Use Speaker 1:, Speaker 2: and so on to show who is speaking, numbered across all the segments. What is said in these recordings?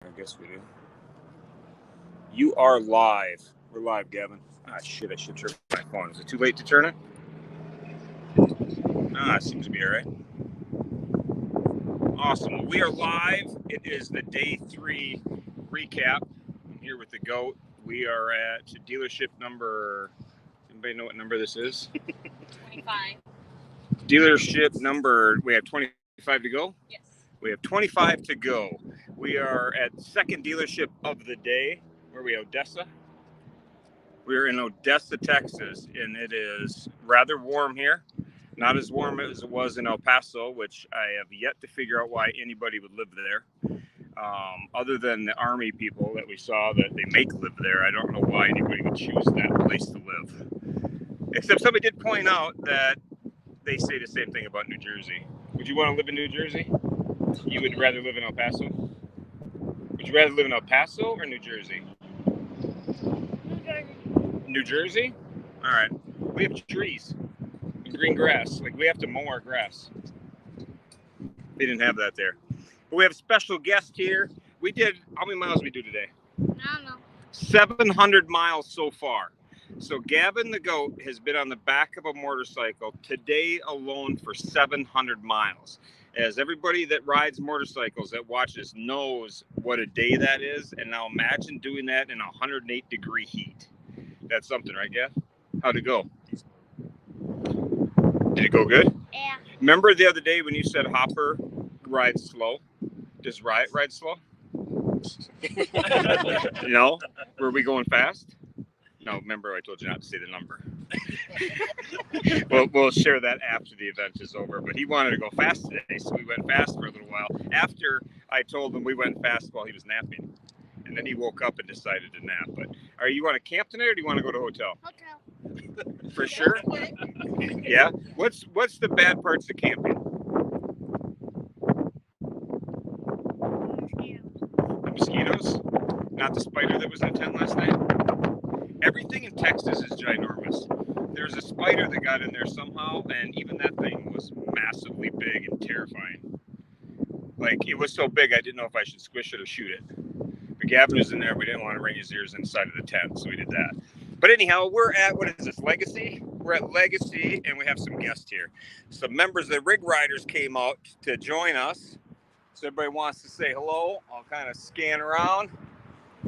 Speaker 1: I guess we do. You are live. We're live, Gavin. Ah, shit, I should turn my phone. Is it too late to turn it? Ah, it seems to be all right. Awesome. We are live. It is the day 3 recap. I'm here with the GOAT. We are at dealership number... Anybody know what number this is?
Speaker 2: 25.
Speaker 1: Dealership number... We have 25 to go?
Speaker 2: Yes.
Speaker 1: We have 25 to go. We are at the second dealership of the day. Where are we, Odessa? We're in Odessa, Texas, and it is rather warm here. Not as warm as it was in El Paso, which I have yet to figure out why anybody would live there. Other than the Army people that we saw that they make live there, I don't know why anybody would choose that place to live. Except somebody did point out that they say the same thing about New Jersey. Would you want to live in New Jersey? You would rather live in El Paso? Would you rather live in El Paso or New Jersey?
Speaker 2: New Jersey.
Speaker 1: New Jersey? All right. We have trees and green grass. Like, we have to mow our grass. They didn't have that there. But we have a special guest here. We did, how many miles did we do today?
Speaker 2: I don't know.
Speaker 1: 700 miles so far. So Gavin the GOAT has been on the back of a motorcycle today alone for 700 miles. As everybody that rides motorcycles that watches knows what a day that is. And now imagine doing that in 108 degree heat. That's something, right, Gav? How'd it go? Did it go good?
Speaker 2: Yeah.
Speaker 1: Remember the other day when you said Hopper rides slow? Does Riot ride slow? No? Were we going fast? No, remember I told you not to say the number. We'll share that after the event is over. But he wanted to go fast today, so we went fast for a little while. After I told him we went fast while he was napping. And then he woke up and decided to nap. But are you want to camp tonight or do you want to go to a hotel?
Speaker 2: Hotel.
Speaker 1: For sure? Yeah? What's the bad parts of camping? The mosquitoes? Not the spider that was in the tent last night? Everything in Texas is ginormous. There's a spider that got in there somehow, and even that thing was massively big and terrifying. Like, it was so big, I didn't know if I should squish it or shoot it. But Gavin was in there. We didn't want to ring his ears inside of the tent, so we did that. But anyhow, we're at, what is this, Legacy? We're at Legacy, and we have some guests here. Some members of the Rig Riders came out to join us. So everybody wants to say hello. I'll kind of scan around.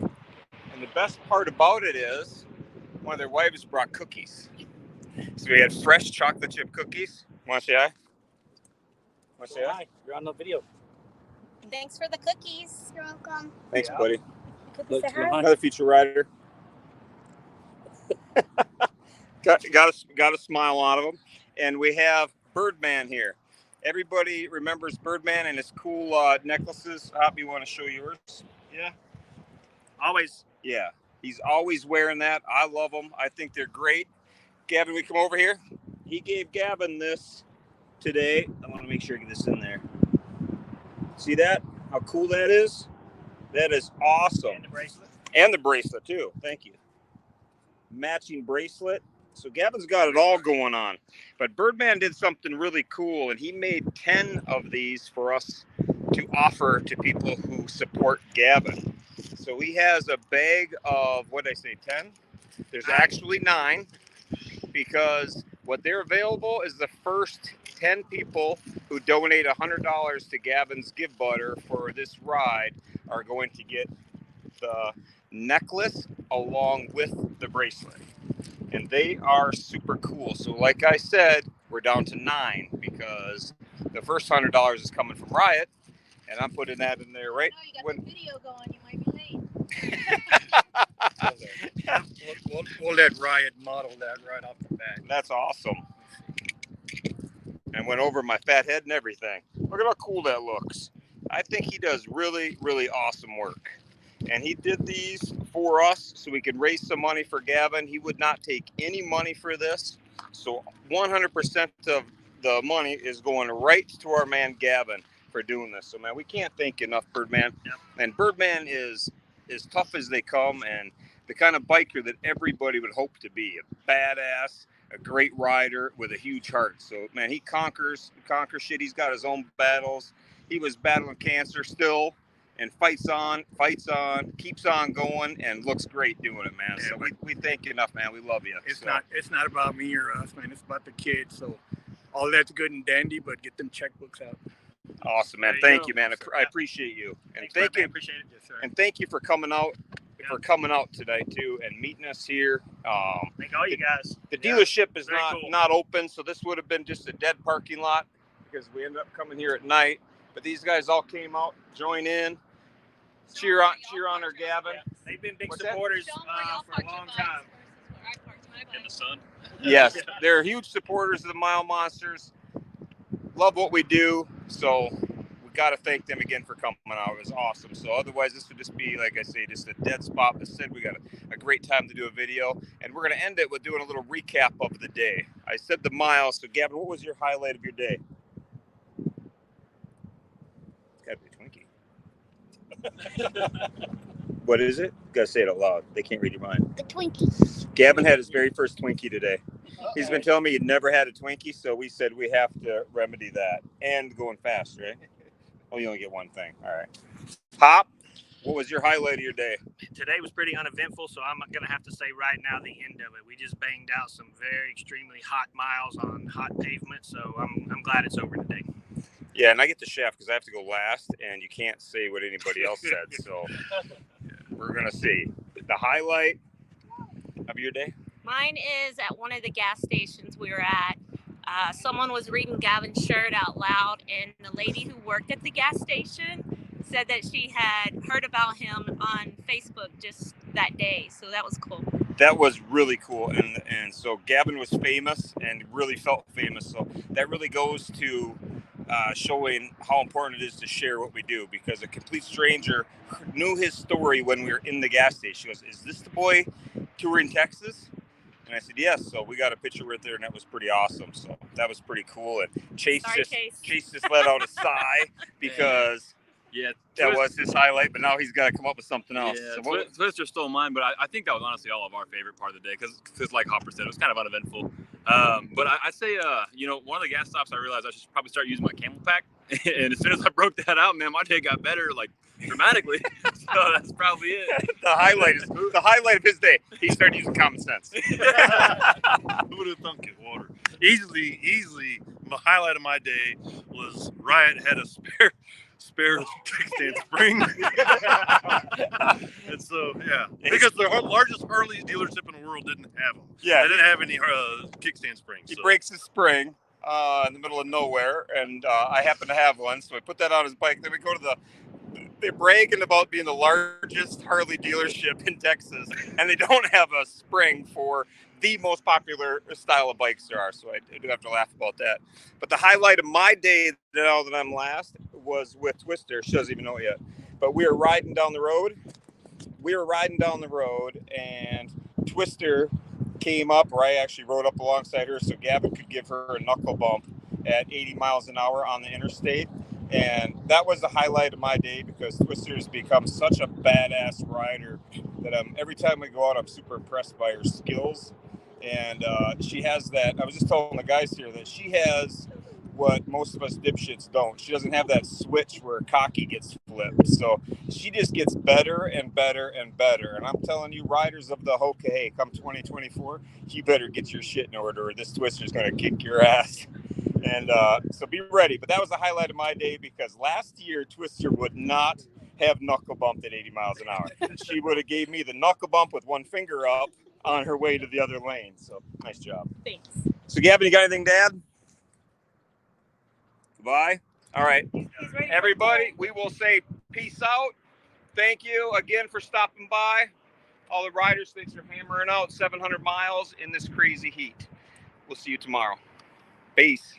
Speaker 1: And the best part about it is one of their wives brought cookies. So we had fresh chocolate chip cookies. Want to say hi? Want to say hi?
Speaker 3: You're on the video.
Speaker 2: Thanks for the cookies. You're welcome.
Speaker 1: Thanks,
Speaker 3: Yeah.
Speaker 1: buddy.
Speaker 2: Cookies say hi.
Speaker 1: Another feature rider. got a smile out of them. And we have Birdman here. Everybody remembers Birdman and his cool necklaces. Hop, you want to show yours?
Speaker 3: Yeah. Always.
Speaker 1: Yeah. He's always wearing that. I love them. I think they're great. Gavin, we come over here. He gave Gavin this today. I want to make sure I get this in there. See that? How cool that is? That is awesome.
Speaker 3: And the bracelet.
Speaker 1: And the bracelet, too. Thank you. Matching bracelet. So Gavin's got it all going on. But Birdman did something really cool, and he made 10 of these for us to offer to people who support Gavin. So he has a bag of, what did I say, 10? There's actually 9, because what they're available is the first 10 people who donate $100 to Gavin's Give Butter for this ride are going to get the necklace along with the bracelet. And they are super cool. So like I said, we're down to 9 because the first $100 is coming from Riot, and I'm putting that in there right
Speaker 2: Oh, you got the video going. You might be late.
Speaker 3: We'll let Riot model that right off the bat.
Speaker 1: That's awesome. And went over my fat head and everything. Look at how cool that looks. I think he does really, really awesome work. And he did these for us so we could raise some money for Gavin. He would not take any money for this. So 100% of the money is going right to our man Gavin for doing this. So, man, we can't thank enough Birdman.
Speaker 3: Yep.
Speaker 1: And Birdman is as tough as they come and the kind of biker that everybody would hope to be. A badass, a great rider with a huge heart. So, man, he conquers shit. He's got his own battles. He was battling cancer still. and fights on, keeps on going, and looks great doing it, man.
Speaker 3: Yeah,
Speaker 1: So we thank you enough, man. We love you.
Speaker 3: It's
Speaker 1: So,
Speaker 3: not about me or us, man. It's about the kids. So all that's good and dandy, but get them checkbooks out.
Speaker 1: awesome, man.
Speaker 4: There you
Speaker 1: Thank
Speaker 4: go.
Speaker 1: you, man. I appreciate you, and
Speaker 4: Thanks,
Speaker 1: thank you,
Speaker 4: man. Appreciate it.
Speaker 3: Yes, sir.
Speaker 1: and thank you for coming out.
Speaker 4: Yeah.
Speaker 1: For coming out today too and meeting us here.
Speaker 4: Thank all you guys.
Speaker 1: The
Speaker 4: Yeah.
Speaker 1: dealership is
Speaker 4: Very cool.
Speaker 1: not open, so this would have been just a dead parking lot because we ended up coming here at night. But these guys all came out, join in, cheer on our Gavin.
Speaker 4: Yeah. They've been big
Speaker 1: What's that?
Speaker 4: supporters
Speaker 2: Show 'em where y'all
Speaker 4: for a
Speaker 2: park your
Speaker 4: long
Speaker 2: bikes
Speaker 4: time.
Speaker 2: versus where I parked my
Speaker 4: In the
Speaker 2: bike.
Speaker 4: sun.
Speaker 1: Yes, they're huge supporters of the Mile Monsters. Love what we do, so we got to thank them again for coming out. It was awesome. So otherwise, this would just be, like I say, just a dead spot. But said we got a great time to do a video, and we're gonna end it with doing a little recap of the day. I said the miles. So Gavin, what was your highlight of your day? It's gotta be a Twinkie. What is it? You gotta say it out loud. They can't read your mind.
Speaker 2: The Twinkie.
Speaker 1: Gavin had his very first Twinkie today. He's been telling me he'd never had a Twinkie, so we said we have to remedy that. And going fast, right? Oh, you only get one thing. All right. Pop, what was your highlight of your day?
Speaker 4: Today was pretty uneventful, so I'm going to have to say right now the end of it. We just banged out some very extremely hot miles on hot pavement, so I'm glad it's over today.
Speaker 1: Yeah, and I get the shaft because I have to go last, and you can't say what anybody else said. So we're going to see. The highlight of your day?
Speaker 5: Mine is at one of the gas stations we were at. Someone was reading Gavin's shirt out loud, and the lady who worked at the gas station said that she had heard about him on Facebook just that day. So that was cool.
Speaker 1: That was really cool. And so Gavin was famous and really felt famous. So that really goes to showing how important it is to share what we do, because a complete stranger knew his story when we were in the gas station. She goes, "Is this the boy touring Texas?" And I said, "Yes." So we got a picture right there, and that was pretty awesome. So that was pretty cool. And Chase just let out a sigh because that was his highlight, but now he's got to come up with something else.
Speaker 6: Yeah,
Speaker 1: So
Speaker 6: Twister stole mine, but I think that was honestly all of our favorite part of the day because like Hopper said, it was kind of uneventful. But I'd say, one of the gas stops, I realized I should probably start using my Camel Pack. And as soon as I broke that out, man, my day got better, like, dramatically. So that's probably it.
Speaker 1: the highlight of his day. He started using common sense.
Speaker 7: Who would have thunk it? Water. Easily, the highlight of my day was Riot had a spare kickstand spring. And so, yeah, because the largest Harley dealership in the world didn't have them.
Speaker 1: Yeah,
Speaker 7: They didn't have any kickstand springs.
Speaker 1: he
Speaker 7: So.
Speaker 1: breaks his spring in the middle of nowhere, and I happen to have one, so I put that on his bike. Then we go to they're bragging about being the largest Harley dealership in Texas, and they don't have a spring for the most popular style of bikes there are. So I do have to laugh about that. But the highlight of my day, now that I'm last, was with Twister. She doesn't even know it yet. But we were riding down the road. And Twister came up, or I actually rode up alongside her so Gavin could give her a knuckle bump at 80 miles an hour on the interstate. And that was the highlight of my day because Twister's become such a badass rider that every time we go out, I'm super impressed by her skills. And she has that. I was just telling the guys here that she has what most of us dipshits don't. She doesn't have that switch where cocky gets flipped. So she just gets better and better and better. And I'm telling you, riders of the Hoka, hey, come 2024, you better get your shit in order or this Twister's going to kick your ass. And so be ready. But that was the highlight of my day because last year Twister would not have knuckle bumped at 80 miles an hour. She would have gave me the knuckle bump with one finger up on her way to the other lane. So nice job.
Speaker 5: Thanks.
Speaker 1: So Gavin, you got anything to add? Goodbye. All right. Everybody, we will say peace out. Thank you again for stopping by. All the riders, thanks for hammering out 700 miles in this crazy heat. We'll see you tomorrow. Peace.